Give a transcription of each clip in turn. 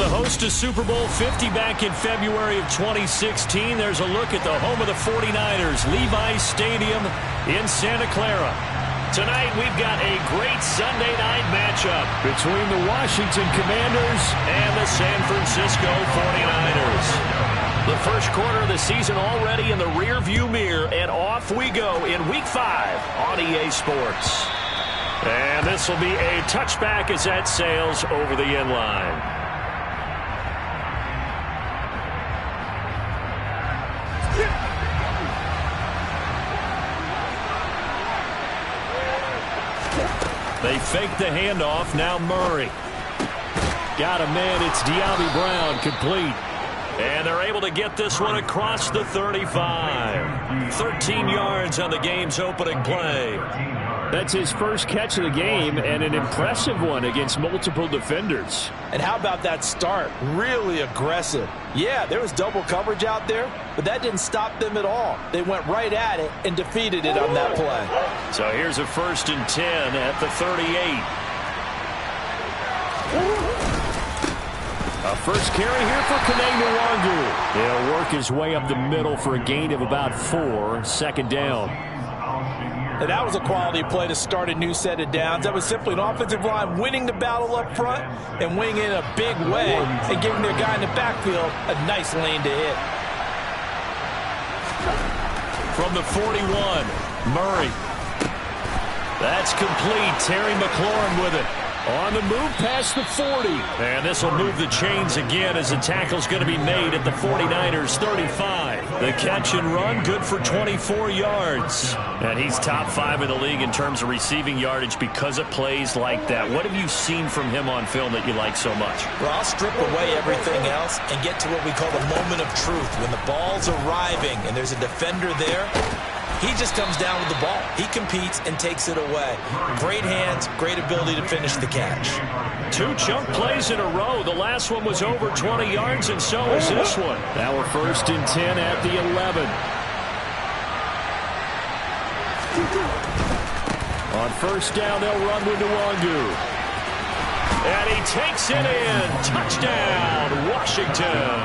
the host of Super Bowl 50 back in February of 2016. There's a look at the home of the 49ers, Levi's Stadium in Santa Clara. Tonight, we've got a great Sunday night matchup between the Washington Commanders and the San Francisco 49ers. The first quarter of the season already in the rearview mirror, and off we go in Week 5 on EA Sports. And this will be a touchback as that sails over the end line. They fake the handoff. Now Murray. Got a man. It's De'Ami Brown complete. And they're able to get this one across the 35. 13 yards on the game's opening play. That's his first catch of the game, and an impressive one against multiple defenders. And how about that start? Really aggressive. Yeah, there was double coverage out there, but that didn't stop them at all. They went right at it and defeated it on that play. So here's a 1st and 10 at the 38. A first carry here for Kene Nwangwu. He'll work his way up the middle for a gain of about 4, second down. And that was a quality play to start a new set of downs. That was simply an offensive line winning the battle up front and winning in a big way and giving their guy in the backfield a nice lane to hit. From the 41, Murray. That's complete. Terry McLaurin with it. On the move past the 40. And this will move the chains again as the tackle's going to be made at the 49ers 35. The catch and run good for 24 yards. And he's top 5 in the league in terms of receiving yardage because of plays like that. What have you seen from him on film that you like so much? Well, I'll strip away everything else and get to what we call the moment of truth. When the ball's arriving and there's a defender there, he just comes down with the ball. He competes and takes it away. Great hands, great ability to finish the catch. 2 chunk plays in a row. The last one was over 20 yards, and so is this one. Now we're 1st and 10 at the 11. On 1st down, they'll run with Nwangwu. And he takes it in. Touchdown, Washington.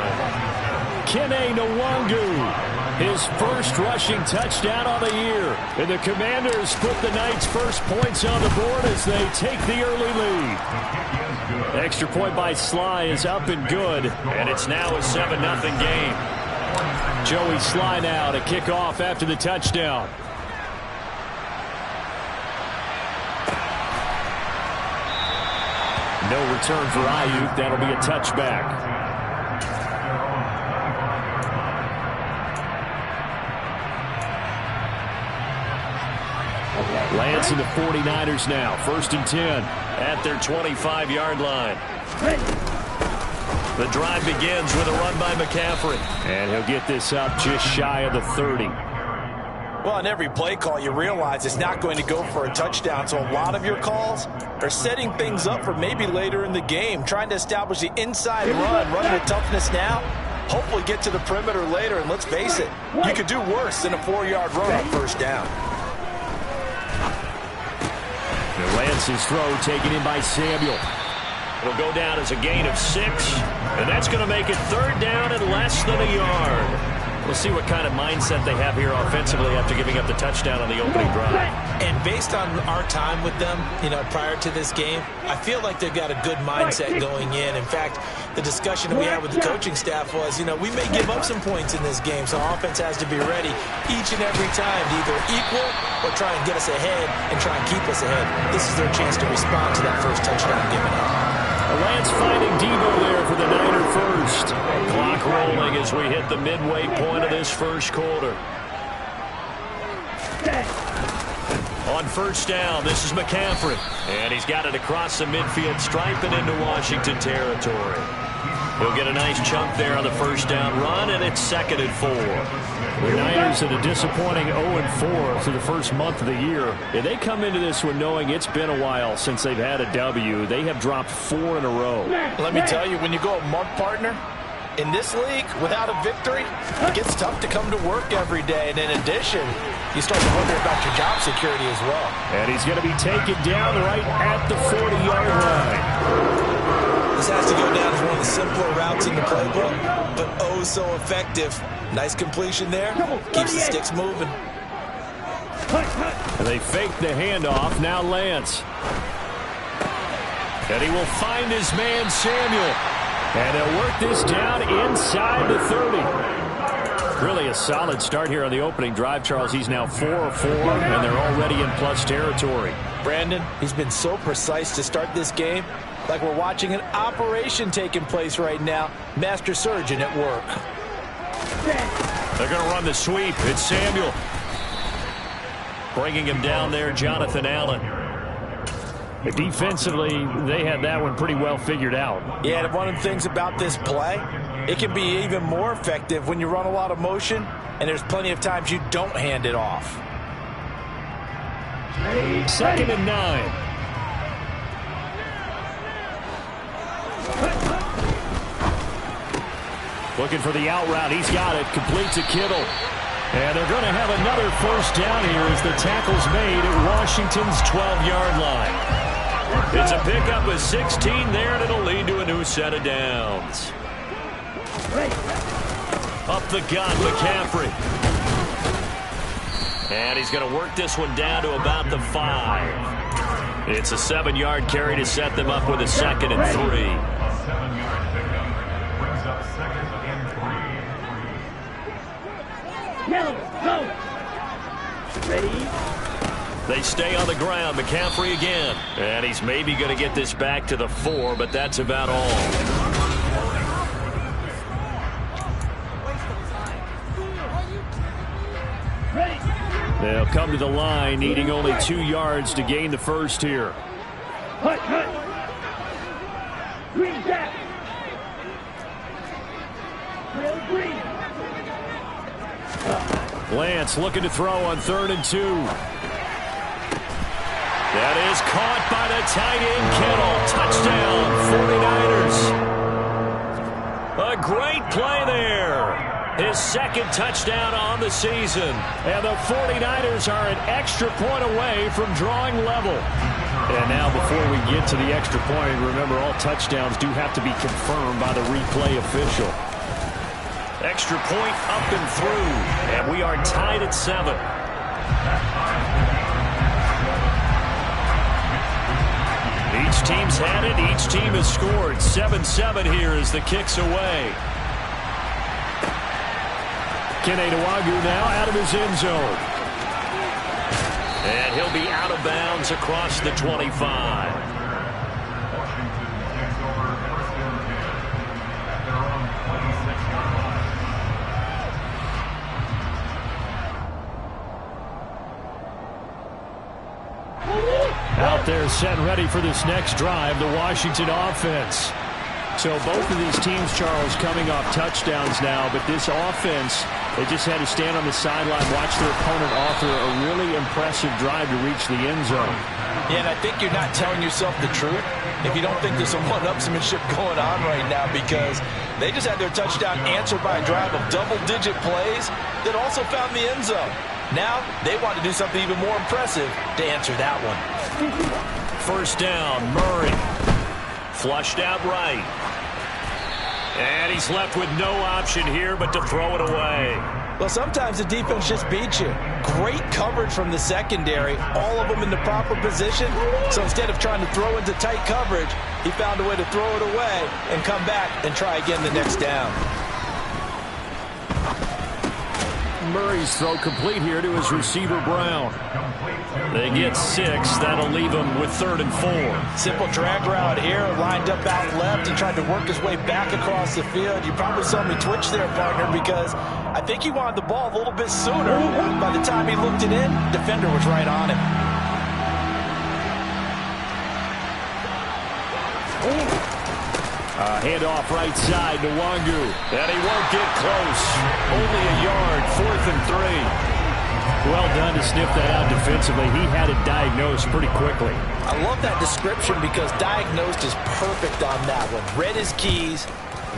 Kene Nwangwu. His first rushing touchdown on the year. And the Commanders put the Knights' first points on the board as they take the early lead. Extra point by Sly is up and good. And it's now a 7-0 game. Joey Sly now to kick off after the touchdown. No return for Ayuk. That'll be a touchback. Lands in the 49ers now. 1st and 10 at their 25-yard line. The drive begins with a run by McCaffrey. And he'll get this up just shy of the 30. Well, on every play call, you realize it's not going to go for a touchdown. So a lot of your calls are setting things up for maybe later in the game, trying to establish the inside run with toughness now. Hopefully get to the perimeter later. And let's face it, you could do worse than a 4-yard run on 1st down. Lance's throw taken in by Samuel. It'll go down as a gain of 6, and that's going to make it 3rd down and less than a yard. We'll see what kind of mindset they have here offensively after giving up the touchdown on the opening drive. And based on our time with them, prior to this game, I feel like they've got a good mindset going in. In fact, the discussion that we had with the coaching staff was, we may give up some points in this game, so offense has to be ready each and every time to either equal or try and get us ahead and try and keep us ahead. This is their chance to respond to that first touchdown given up. Lance finding Debo there for the Niner first. Clock rolling as we hit the midway point of this first quarter. On 1st down, this is McCaffrey. And he's got it across the midfield stripe and into Washington territory. He'll get a nice chunk there on the 1st down run, and it's 2nd and 4. The Niners at a disappointing 0-4 for the first month of the year. And they come into this one knowing it's been a while since they've had a W. They have dropped 4 in a row. Let me tell you, when you go a month partner, in this league, without a victory, it gets tough to come to work every day. And in addition, you start to wonder about your job security as well. And he's going to be taken down right at the 40-yard line. The This has to go down as one of the simpler routes in the playbook, but oh so effective. Nice completion there. Keeps the sticks moving. And they fake the handoff. Now Lance. And he will find his man Samuel. And they'll work this down inside the 30. Really a solid start here on the opening drive, Charles. He's now 4 of 4, and they're already in plus territory. Brandon, he's been so precise to start this game. Like we're watching an operation taking place right now. Master surgeon at work. They're going to run the sweep. It's Samuel. Bringing him down there, Jonathan Allen. Defensively, they had that one pretty well figured out. Yeah, and one of the things about this play, it can be even more effective when you run a lot of motion, and there's plenty of times you don't hand it off. 2nd and 9. Looking for the out route. He's got it. Complete to Kittle. And they're going to have another first down here as the tackle's made at Washington's 12-yard line. It's a pickup of 16 there, and it'll lead to a new set of downs. Up the gut, McCaffrey. And he's going to work this one down to about the 5. It's a 7-yard carry to set them up with a 2nd and 3. They stay on the ground. McCaffrey again. And he's maybe going to get this back to the 4, but that's about all. They'll come to the line, needing only 2 yards to gain the first here. Lance looking to throw on 3rd and 2. That is caught by the tight end, Kittle. Touchdown, 49ers. A great play there. His 2nd touchdown on the season. And the 49ers are an extra point away from drawing level. And now before we get to the extra point, remember all touchdowns do have to be confirmed by the replay official. Extra point up and through. And we are tied at 7. Each team's had it. Each team has scored. 7-7 here as the kick's away. Kene Nwangwu now out of his end zone. And he'll be out of bounds across the 25. Out there set and ready for this next drive, the Washington offense. So both of these teams, Charles, coming off touchdowns now, but this offense, they just had to stand on the sideline, watch their opponent author a really impressive drive to reach the end zone. Yeah, and I think you're not telling yourself the truth if you don't think there's some one-upsmanship going on right now, because they just had their touchdown answered by a drive of double-digit plays that also found the end zone. Now they want to do something even more impressive to answer that one. First down, Murray. Flushed out right. And he's left with no option here but to throw it away. Well, sometimes the defense just beats you. Great coverage from the secondary, all of them in the proper position. So instead of trying to throw into tight coverage, he found a way to throw it away and come back and try again the next down. Murray's throw complete here to his receiver, Brown. They get 6. That'll leave him with 3rd and 4. Simple drag route here, lined up out left and tried to work his way back across the field. You probably saw me twitch there, partner, because I think he wanted the ball a little bit sooner. By the time he looked it in, defender was right on him. Handoff right side to Nwangwu. And he won't get close. Only a yard, 4th and 3. Well done to sniff that out defensively. He had it diagnosed pretty quickly. I love that description because diagnosed is perfect on that one. Read his keys,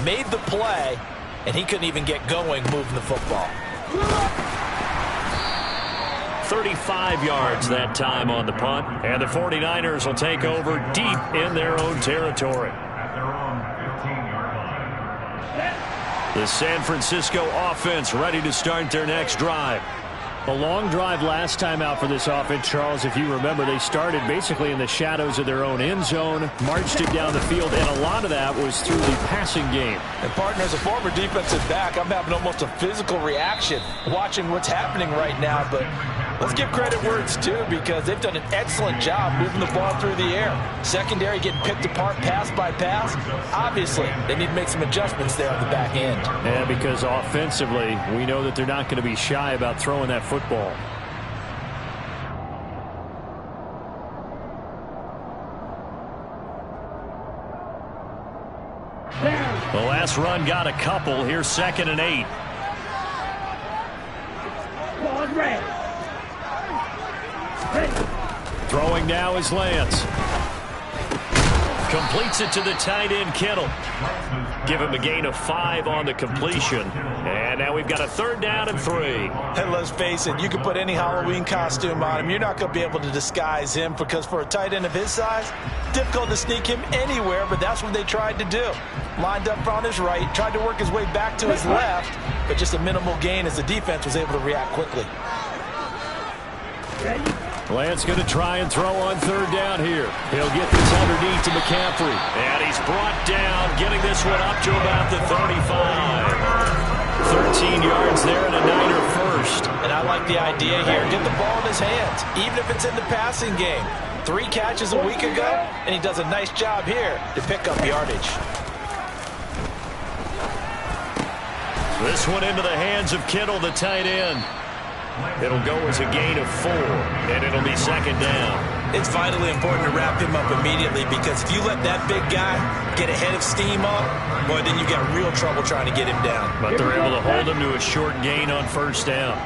made the play, and he couldn't even get going moving the football. 35 yards that time on the punt. And the 49ers will take over deep in their own territory. The San Francisco offense ready to start their next drive. A long drive last time out for this offense, Charles. If you remember, they started basically in the shadows of their own end zone, marched it down the field, and a lot of that was through the passing game. And partner, as a former defensive back, I'm having almost a physical reaction watching what's happening right now. But let's give credit where it's due, because they've done an excellent job moving the ball through the air. Secondary getting picked apart pass by pass. Obviously, they need to make some adjustments there on the back end. Yeah, because offensively, we know that they're not going to be shy about throwing that football. The last run got a couple. Here's 2nd and 8. Throwing now is Lance. Completes it to the tight end, Kittle. Give him a gain of 5 on the completion. And now we've got a 3rd down and 3. And let's face it, you can put any Halloween costume on him. You're not going to be able to disguise him, because for a tight end of his size, difficult to sneak him anywhere, but that's what they tried to do. Lined up on his right, tried to work his way back to his left, but just a minimal gain as the defense was able to react quickly. Lance going to try and throw on 3rd down here. He'll get this underneath to McCaffrey. And he's brought down, getting this one up to about the 35. 13 yards there and a Niner first. And I like the idea here. Get the ball in his hands, even if it's in the passing game. 3 catches a week ago, and he does a nice job here to pick up yardage. This one into the hands of Kittle, the tight end. It'll go as a gain of 4, and it'll be 2nd down. It's vitally important to wrap him up immediately, because if you let that big guy get a head of steam up, boy, then you've got real trouble trying to get him down. But they're able to hold him to a short gain on 1st down.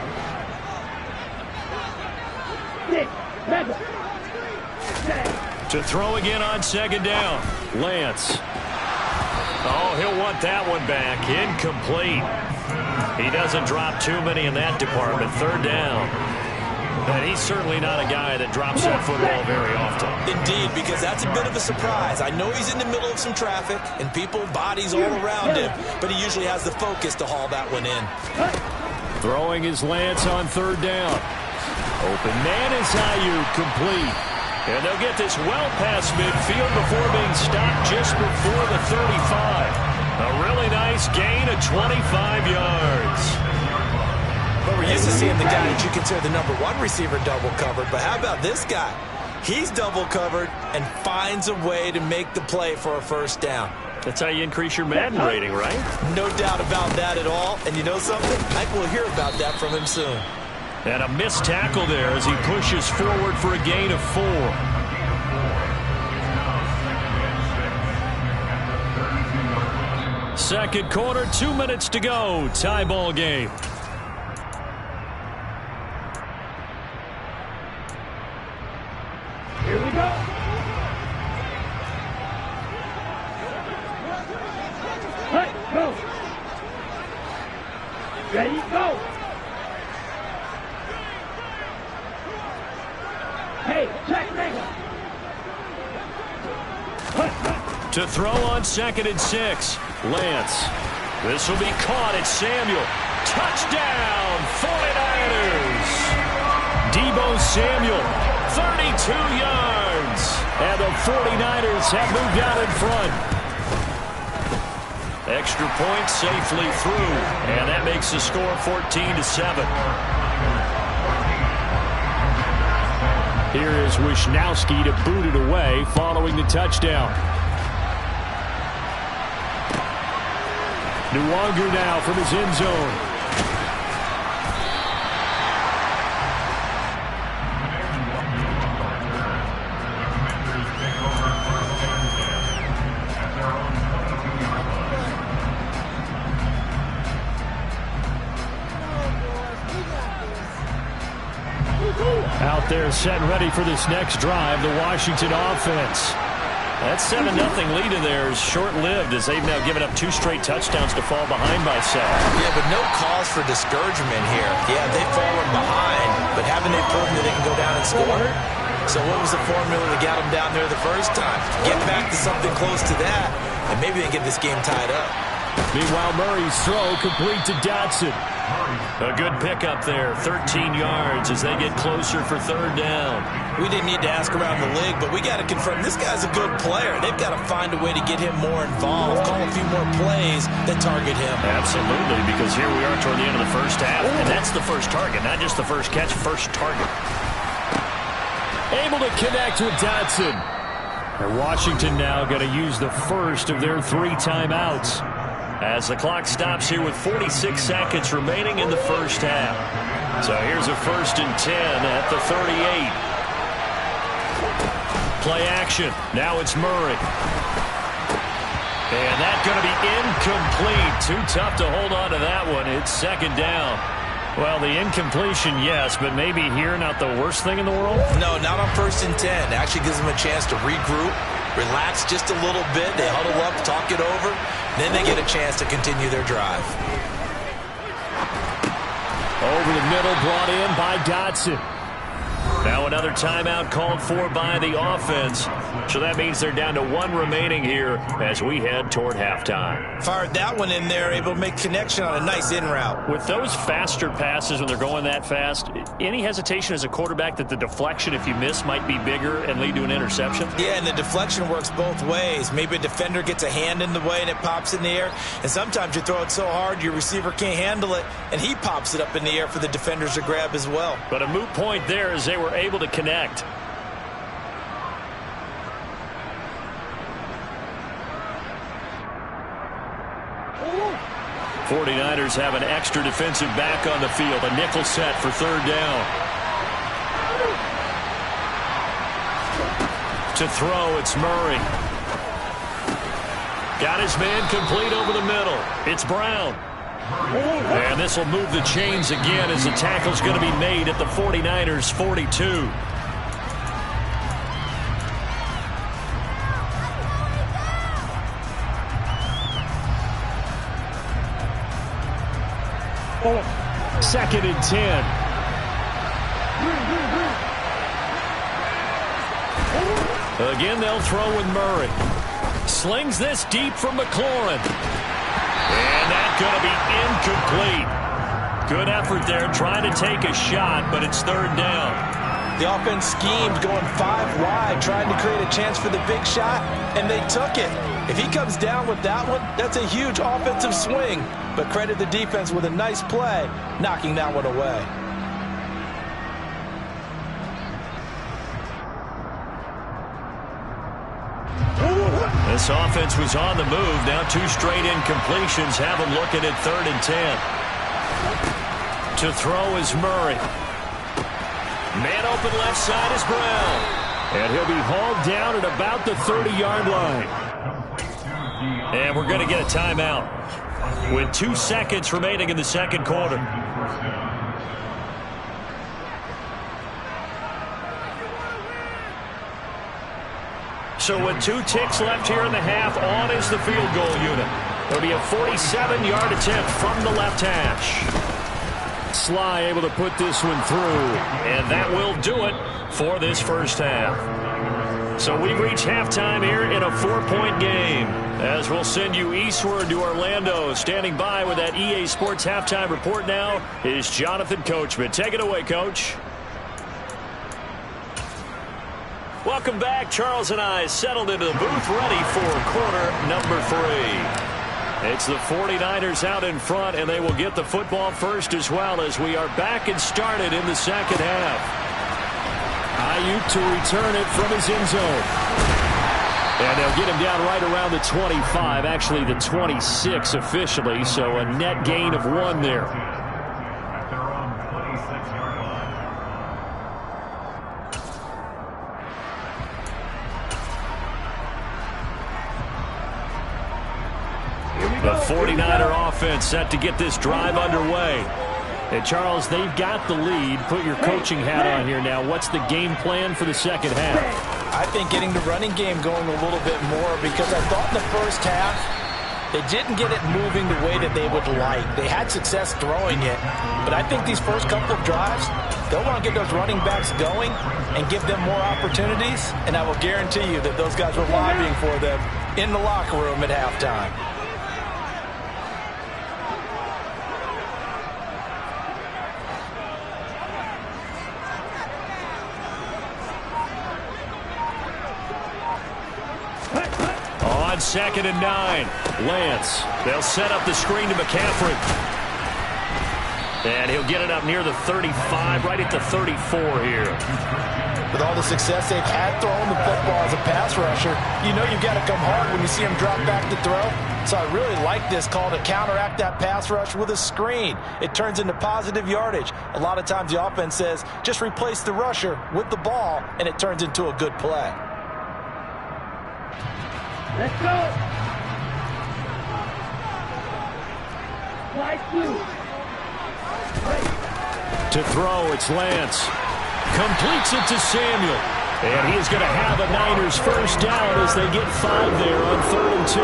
To throw again on 2nd down. Lance. Oh, he'll want that one back. Incomplete. He doesn't drop too many in that department. 3rd down. And he's certainly not a guy that drops that football very often. Indeed, because that's a bit of a surprise. I know he's in the middle of some traffic and people, bodies all around him, but he usually has the focus to haul that one in. Throwing his Lance on 3rd down. Open man is Ayuk, complete. And they'll get this well past midfield before being stopped just before the 35. A really nice gain of 25 yards. But we're used to seeing the guy that you consider the #1 receiver double covered. But how about this guy? He's double covered and finds a way to make the play for a 1st down. That's how you increase your Madden rating, right? No doubt about that at all. And you know something? I think we'll hear about that from him soon. And a missed tackle there as he pushes forward for a gain of 4. Second quarter, 2 minutes to go. Tie ball game. Here we go. Hey, go. Ready, go. Hey, check, nigga. To throw on 2nd and 6. Lance. This will be caught. It's Samuel. Touchdown, 49ers. Deebo Samuel, 32 yards. And the 49ers have moved out in front. Extra point safely through. And that makes the score 14-7. Here is Wisnowski to boot it away following the touchdown. Nwangu now from his end zone. Out there set and ready for this next drive, the Washington offense. That 7-0 lead of theirs short-lived as they've now given up 2 straight touchdowns to fall behind by 7. Yeah, but no cause for discouragement here. Yeah, they've fallen behind, but haven't they proven that they can go down and score? So what was the formula that got them down there the first time? Get back to something close to that, and maybe they get this game tied up. Meanwhile, Murray's throw complete to Dotson. A good pickup there, 13 yards as they get closer for third down. We didn't need to ask around the league, but we got to confirm this guy's a good player. They've got to find a way to get him more involved, call a few more plays that target him. Absolutely, because here we are toward the end of the first half, and that's the first target, not just the first catch, first target. Able to connect with Dotson. And Washington now going to use the first of their 3 timeouts as the clock stops here with 46 seconds remaining in the first half. So here's a 1st and 10 at the 38. Play action. Now it's Murray. And that's going to be incomplete. Too tough to hold on to that one. It's 2nd down. Well, the incompletion, yes, but maybe here not the worst thing in the world? No, not on 1st and 10. Actually gives them a chance to regroup, relax just a little bit. They huddle up, talk it over. Then they get a chance to continue their drive. Over the middle, brought in by Dotson. Now another timeout called for by the offense. So that means they're down to 1 remaining here as we head toward halftime. Fired that one in there, able to make connection on a nice in route. With those faster passes when they're going that fast, any hesitation as a quarterback that the deflection, if you miss, might be bigger and lead to an interception? Yeah, and the deflection works both ways. Maybe a defender gets a hand in the way and it pops in the air. And sometimes you throw it so hard your receiver can't handle it, and he pops it up in the air for the defenders to grab as well. But a moot point there as they were able to connect. '49ers have an extra defensive back on the field. A nickel set for 3rd down. To throw, it's Murray. Got his man complete over the middle. It's Brown. And this will move the chains again as the tackle's going to be made at the 49ers' 42. Second and 10. Again, they'll throw with Murray. Slings this deep from McLaurin. And that's going to be incomplete. Good effort there trying to take a shot, but it's 3rd down. The offense schemed going 5 wide, trying to create a chance for the big shot, and they took it. If he comes down with that one, that's a huge offensive swing. But credit the defense with a nice play, knocking that one away. This offense was on the move. Now 2 straight incompletions have them looking at 3rd and 10. To throw is Murray. Man open left side is Brown. And he'll be hauled down at about the 30-yard line. And we're going to get a timeout with 2 seconds remaining in the 2nd quarter. So with 2 ticks left here in the half, on is the field goal unit. It'll be a 47-yard attempt from the left hash. Sly able to put this one through, and that will do it for this first half. So we've reached halftime here in a 4-point game, as we'll send you eastward to Orlando. Standing by with that EA Sports halftime report now is Jonathan Coachman. Take it away, Coach. Welcome back. Charles and I settled into the booth, ready for quarter number 3. It's the 49ers out in front, and they will get the football first as well as we are back and started in the second half. Ayuk to return it from his end zone. And they'll get him down right around the 25, actually the 26 officially, so a net gain of 1 there. The 49er offense set to get this drive underway. And Charles, they've got the lead. Put your coaching hat on here now. What's the game plan for the second half? I think getting the running game going a little bit more, because I thought in the first half they didn't get it moving the way that they would like. They had success throwing it, but I think these first couple of drives, they'll want to get those running backs going and give them more opportunities, and I will guarantee you that those guys were lobbying for them in the locker room at halftime. 2nd and 9. Lance. They'll set up the screen to McCaffrey. And he'll get it up near the 35, right at the 34 here. With all the success they've had throwing the football as a pass rusher, you know you've got to come hard when you see him drop back to throw. So I really like this call to counteract that pass rush with a screen. It turns into positive yardage. A lot of times the offense says, just replace the rusher with the ball, and it turns into a good play. Let's go. Slide two. To throw, it's Lance. Completes it to Samuel. And he is going to have a Niners first down as they get 5 there on 3rd and 2.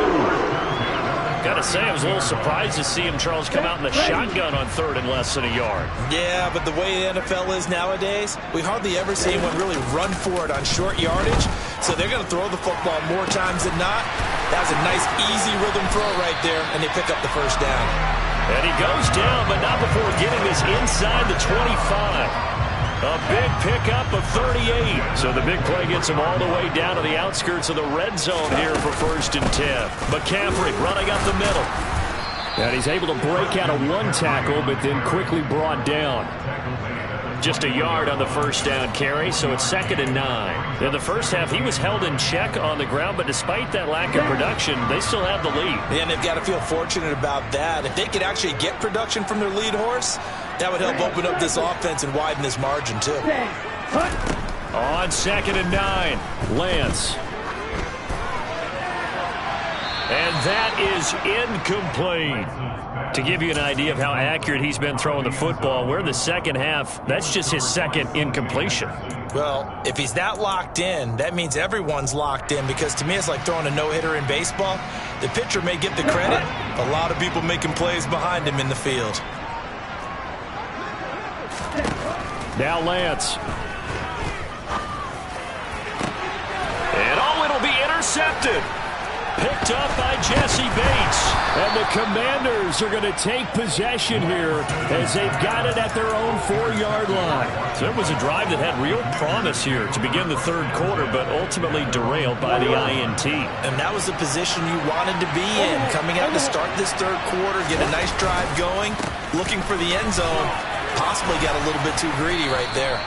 Got to say, I was a little surprised to see him, Charles, come out in the shotgun on 3rd and less than a yard. Yeah, but the way the NFL is nowadays, we hardly ever see anyone really run for it on short yardage. So they're going to throw the football more times than not. That was a nice, easy rhythm throw right there, and they pick up the first down. And he goes down, but not before getting this inside the 25. A big pickup of 38. So the big play gets him all the way down to the outskirts of the red zone here for 1st and 10. McCaffrey running up the middle. And he's able to break out of one tackle, but then quickly brought down. Just a yard on the first down carry, so it's 2nd and 9. In the first half, he was held in check on the ground, but despite that lack of production, they still have the lead. And they've got to feel fortunate about that. If they could actually get production from their lead horse, that would help open up this offense and widen this margin, too. On 2nd and 9, Lance. And that is incomplete. To give you an idea of how accurate he's been throwing the football, we're in the second half. That's just his second incompletion. Well, if he's that locked in, that means everyone's locked in, because to me it's like throwing a no-hitter in baseball. The pitcher may get the credit. A lot of people making plays behind him in the field. Now Lance. And it'll be intercepted. Picked up by Jesse Bates. And the Commanders are going to take possession here as they've got it at their own 4-yard line. So it was a drive that had real promise here to begin the 3rd quarter, but ultimately derailed by the INT. And that was the position you wanted to be in, coming out to start this 3rd quarter, get a nice drive going, looking for the end zone. Possibly got a little bit too greedy right there.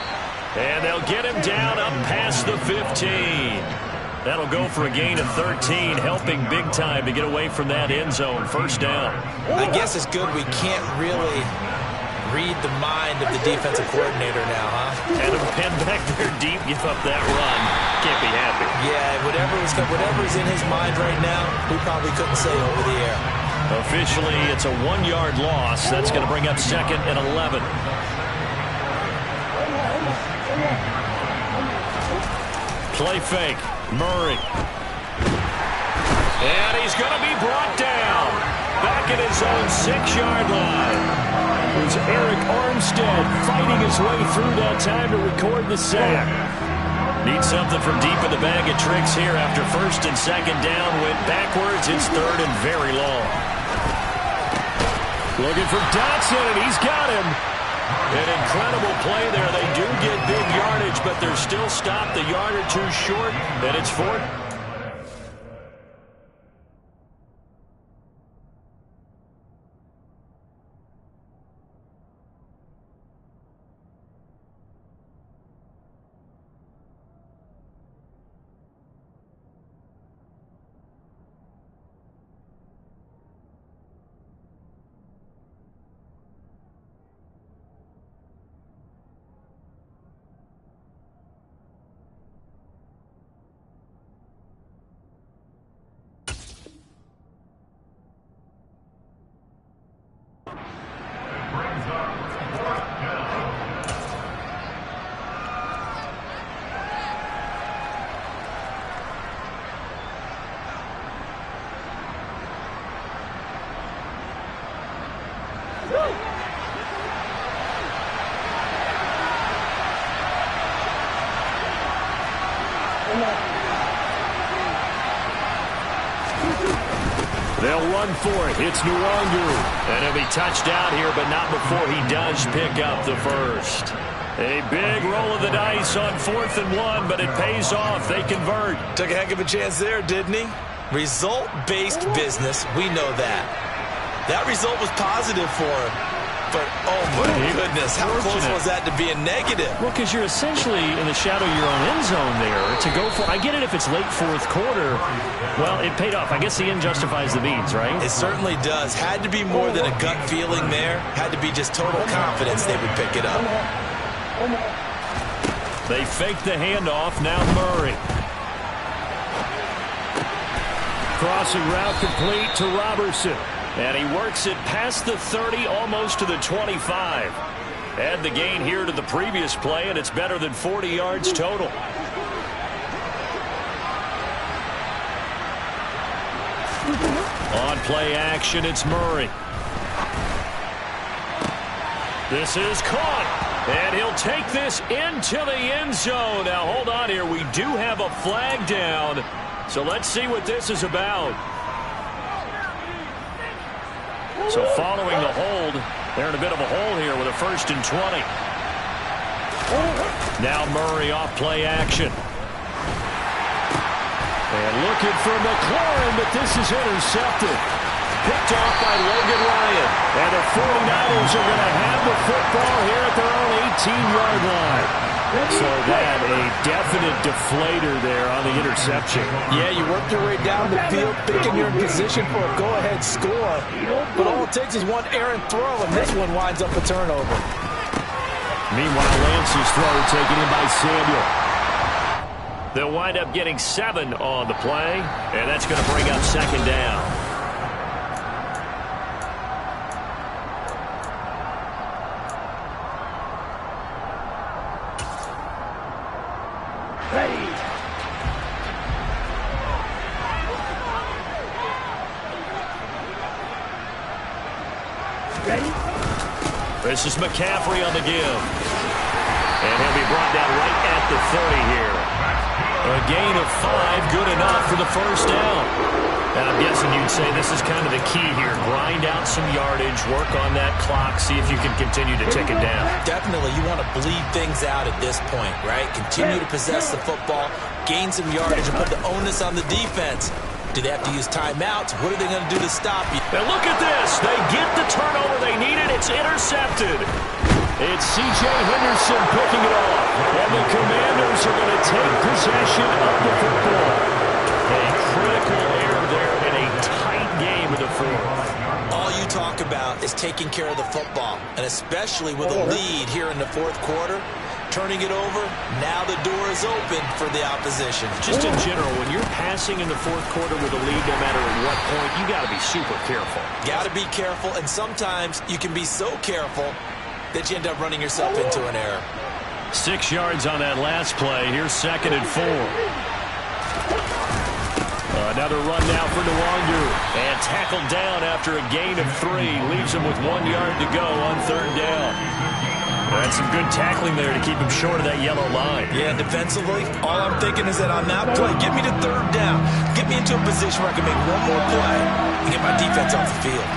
And they'll get him down up past the 15. That'll go for a gain of 13, helping big time to get away from that end zone. First down. I guess it's good we can't really read the mind of the defensive coordinator now, huh? Had him pinned back there deep, give up that run. Can't be happy. Yeah, whatever's in his mind right now, we probably couldn't say over the air. Officially, it's a 1-yard loss. That's going to bring up 2nd and 11. Play fake. Murray. And he's going to be brought down. Back at his own 6-yard line. It's Eric Armstead fighting his way through that time to record the sack. Needs something from deep in the bag of tricks here after 1st and 2nd down. Went backwards. It's 3rd and very long. Looking for Dotson, and he's got him. An incredible play there. They do get big yardage, but they're still stopped a yard or two short, and it's 4th. They'll run for it. It's Nwangwu. And he'll be touched out here, but not before he does pick up the first. A big roll of the dice on 4th and 1, but it pays off. They convert. Took a heck of a chance there, didn't he? Result-based business, we know that. That result was positive for him. But, oh my goodness, how close was that to being negative? Well, because you're essentially in the shadow of your own end zone there to go for. I get it if it's late fourth quarter. Well, it paid off. I guess the end justifies the means, right? It certainly does. Had to be more than a gut feeling there. Had to be just total confidence they would pick it up. They fake the handoff. Now Murray. Crossing route complete to Robertson. And he works it past the 30, almost to the 25. Add the gain here to the previous play, and it's better than 40 yards total. On play action, it's Murray. This is caught, and he'll take this into the end zone. Now, hold on here. We do have a flag down, so let's see what this is about. So following the hold, they're in a bit of a hole here with a 1st and 20. Now Murray off play action. And looking for McLaurin, but this is intercepted. Picked off by Logan Ryan. And the 49ers are going to have the football here at their own 18-yard line. So that, a definite deflator there on the interception. Yeah, you work your way down the field, thinking you're in position for a go-ahead score. But all it takes is one errant throw, and this one winds up a turnover. Meanwhile, Lance's throw taken in by Samuel. They'll wind up getting 7 on the play, and that's going to bring up 2nd down. This is McCaffrey on the give. And he'll be brought down right at the 30 here. A gain of 5, good enough for the 1st down. And I'm guessing you'd say this is kind of the key here. Grind out some yardage, work on that clock, see if you can continue to tick it down. Definitely, you want to bleed things out at this point, right? Continue to possess the football, gain some yardage, and put the onus on the defense. Do they have to use timeouts? What are they going to do to stop you? And look at this. They get the turnover they needed. It's intercepted. It's C.J. Henderson picking it off. And the Commanders are going to take possession of the football. A critical error there in a tight game of the 4th. All you talk about is taking care of the football, and especially with a lead here in the 4th quarter. Turning it over, now the door is open for the opposition. Just in general, when you're passing in the 4th quarter with a lead, no matter at what point, you got to be super careful. Got to be careful, and sometimes you can be so careful that you end up running yourself into an error. 6 yards on that last play. Here's 2nd and 4. Another run now for Nwangu. And tackled down after a gain of 3. Leaves him with 1 yard to go on 3rd down. That's some good tackling there to keep him short of that yellow line. Yeah, defensively, all I'm thinking is that on that play, get me to 3rd down. Get me into a position where I can make one more play and get my defense off the field.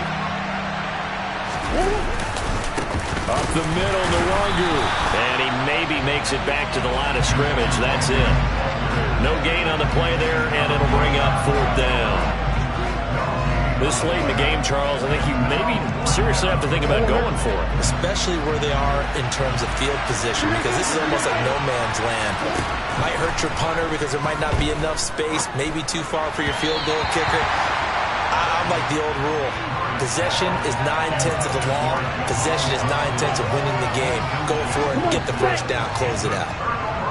Up the middle, Nwangu. And he maybe makes it back to the line of scrimmage. That's it. No gain on the play there, and it'll bring up 4th down. This late in the game, Charles, I think you maybe seriously have to think about going for it. Especially where they are in terms of field position, because this is almost like no man's land. Might hurt your punter because there might not be enough space, maybe too far for your field goal kicker. I'm like the old rule. Possession is 9/10 of the law. Possession is 9/10 of winning the game. Go for it, get the 1st down, close it out.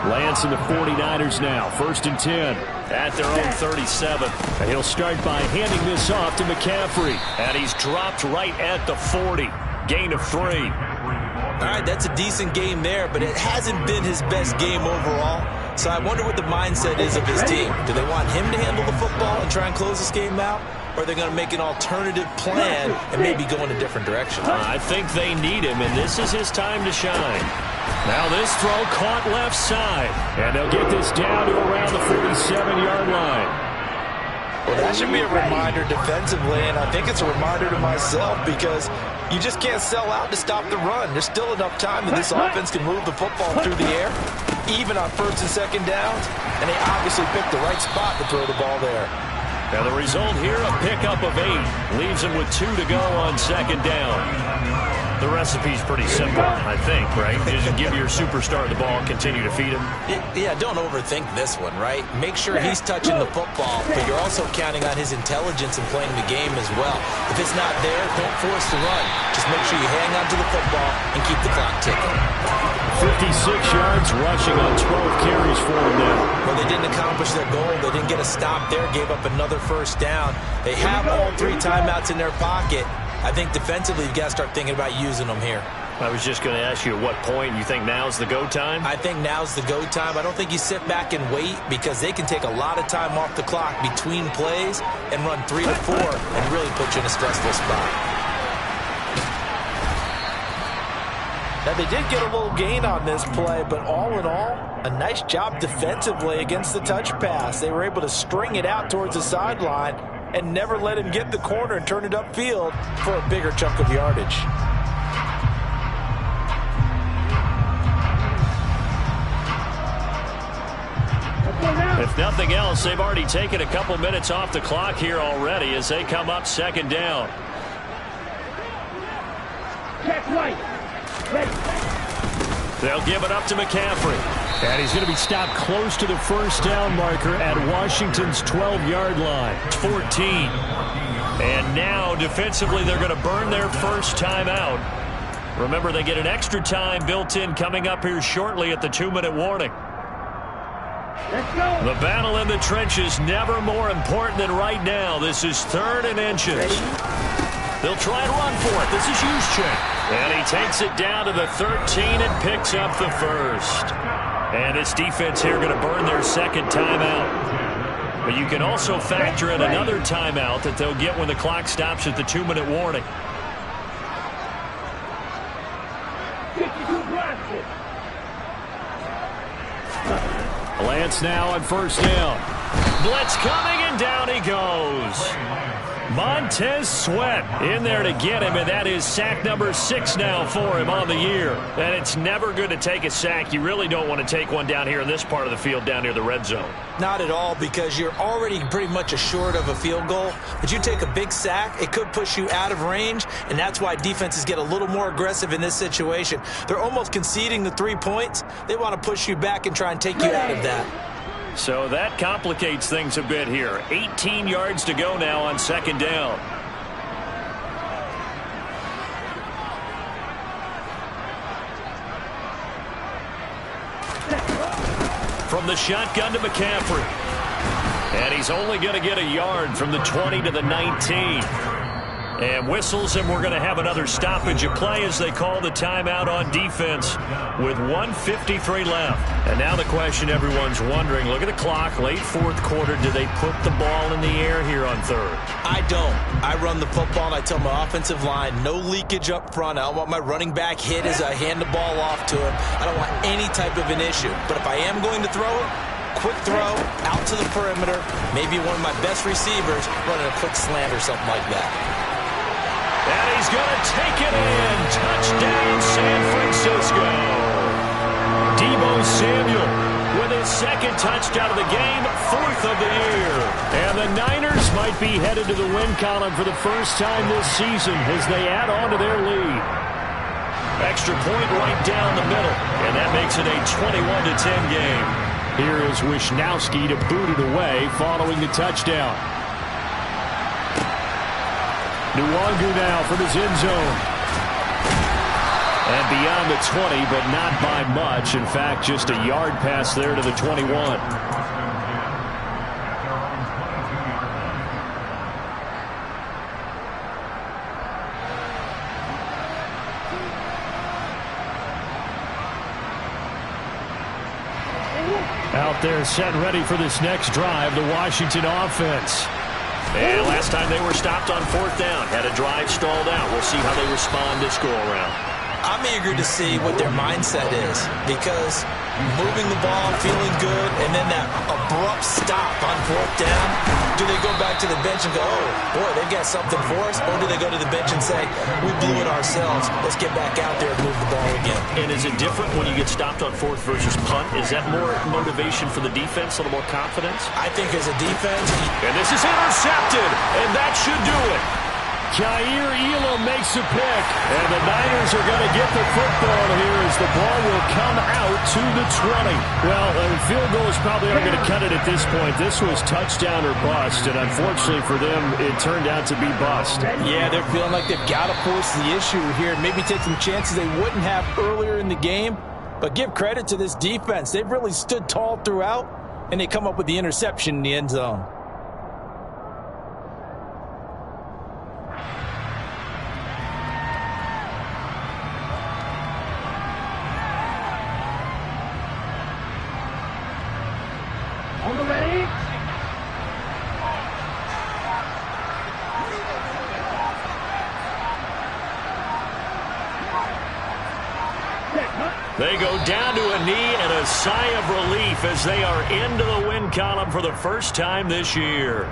Lance and the 49ers now, 1st and 10 at their own 37. And he'll start by handing this off to McCaffrey. And he's dropped right at the 40. Gain of 3. All right, that's a decent game there, but it hasn't been his best game overall. So I wonder what the mindset is of his team. Do they want him to handle the football and try and close this game out? Or are they going to make an alternative plan and maybe go in a different direction? I think they need him, and this is his time to shine. Now this throw caught left side. And they'll get this down to around the 47-yard line. Well, that should be a reminder defensively, and I think it's a reminder to myself because you just can't sell out to stop the run. There's still enough time that this offense can move the football through the air, even on 1st and 2nd downs, and they obviously picked the right spot to throw the ball there. Now the result here, a pickup of 8. Leaves him with 2 to go on second down. The recipe's pretty simple, I think, right? Just give your superstar the ball, continue to feed him. Yeah, don't overthink this one, right? Make sure he's touching the football, but you're also counting on his intelligence in playing the game as well. If it's not there, don't force the run. Just make sure you hang on to the football and keep the clock ticking. 56 yards rushing on 12 carries for him now. Well, they didn't accomplish their goal. They didn't get a stop there, gave up another first down. They have all 3 timeouts in their pocket. I think defensively you've got to start thinking about using them here. I was just going to ask you at what point you think now's the go time? I think now's the go time. I don't think you sit back and wait because they can take a lot of time off the clock between plays and run 3 to 4 and really put you in a stressful spot. Now, they did get a little gain on this play, but all in all, a nice job defensively against the touch pass. They were able to string it out towards the sideline and never let him get the corner and turn it upfield for a bigger chunk of yardage. If nothing else, they've already taken a couple minutes off the clock here already as they come up second down. Check right. Ready. They'll give it up to McCaffrey. And he's going to be stopped close to the first down marker at Washington's 12-yard line. It's 14. And now, defensively, they're going to burn their first time out. Remember, they get an extra time built in coming up here shortly at the 2-minute warning. Let's go. The battle in the trenches never more important than right now. This is 3rd and inches. They'll try and run for it. This is Juszczyk. And he takes it down to the 13 and picks up the first. And this defense here going to burn their second timeout. But you can also factor in another timeout that they'll get when the clock stops at the 2-minute warning. 52 blocks. Lance now on first down. Blitz coming, and down he goes. Montez Sweat in there to get him, and that is sack number 6 now for him on the year. And it's never good to take a sack. You really don't want to take one down here in this part of the field down near the red zone. Not at all, because you're already pretty much assured of a field goal. But you take a big sack, it could push you out of range, and that's why defenses get a little more aggressive in this situation. They're almost conceding the 3 points. They want to push you back and try and take you out of that. So that complicates things a bit here. 18 yards to go now on second down. From the shotgun to McCaffrey. And he's only going to get a yard from the 20 to the 19. And whistles, and we're going to have another stoppage of play as they call the timeout on defense with 1:53 left. And now the question everyone's wondering, look at the clock, late 4th quarter, do they put the ball in the air here on 3rd? I don't. I run the football, and I tell my offensive line, no leakage up front. I don't want my running back hit as I hand the ball off to him. I don't want any type of an issue. But if I am going to throw it, quick throw, out to the perimeter, maybe one of my best receivers running a quick slant or something like that. And he's going to take it in. Touchdown, San Francisco. Deebo Samuel with his 2nd touchdown of the game, 4th of the year. And the Niners might be headed to the win column for the first time this season as they add on to their lead. Extra point right down the middle, and that makes it a 21-10 game. Here is Wisnowski to boot it away following the touchdown. Nwangu now from his end zone. And beyond the 20, but not by much. In fact, just a yard pass there to the 21. Out there set ready for this next drive, the Washington offense. And last time they were stopped on 4th down, had a drive stalled out. We'll see how they respond this go-around. I'm eager to see what their mindset is, because moving the ball, feeling good, and then that abrupt stop on 4th down, do they go back to the bench and go, oh, boy, they've got something for us, or do they go to the bench and say, we blew it ourselves, let's get back out there and move the ball again? And is it different when you get stopped on 4th versus punt? Is that more motivation for the defense, a little more confidence? I think as a defense... And this is intercepted, and that should do it. Jair Elam makes a pick, and the Niners are going to get the football here as the ball will come out to the 20. Well, field goals probably aren't going to cut it at this point. This was touchdown or bust, and unfortunately for them, it turned out to be bust. Yeah, they're feeling like they've got to force the issue here, maybe take some chances they wouldn't have earlier in the game. But give credit to this defense. They've really stood tall throughout, and they come up with the interception in the end zone. On the ready. They go down to a knee and a sigh of relief as they are into the win column for the first time this year.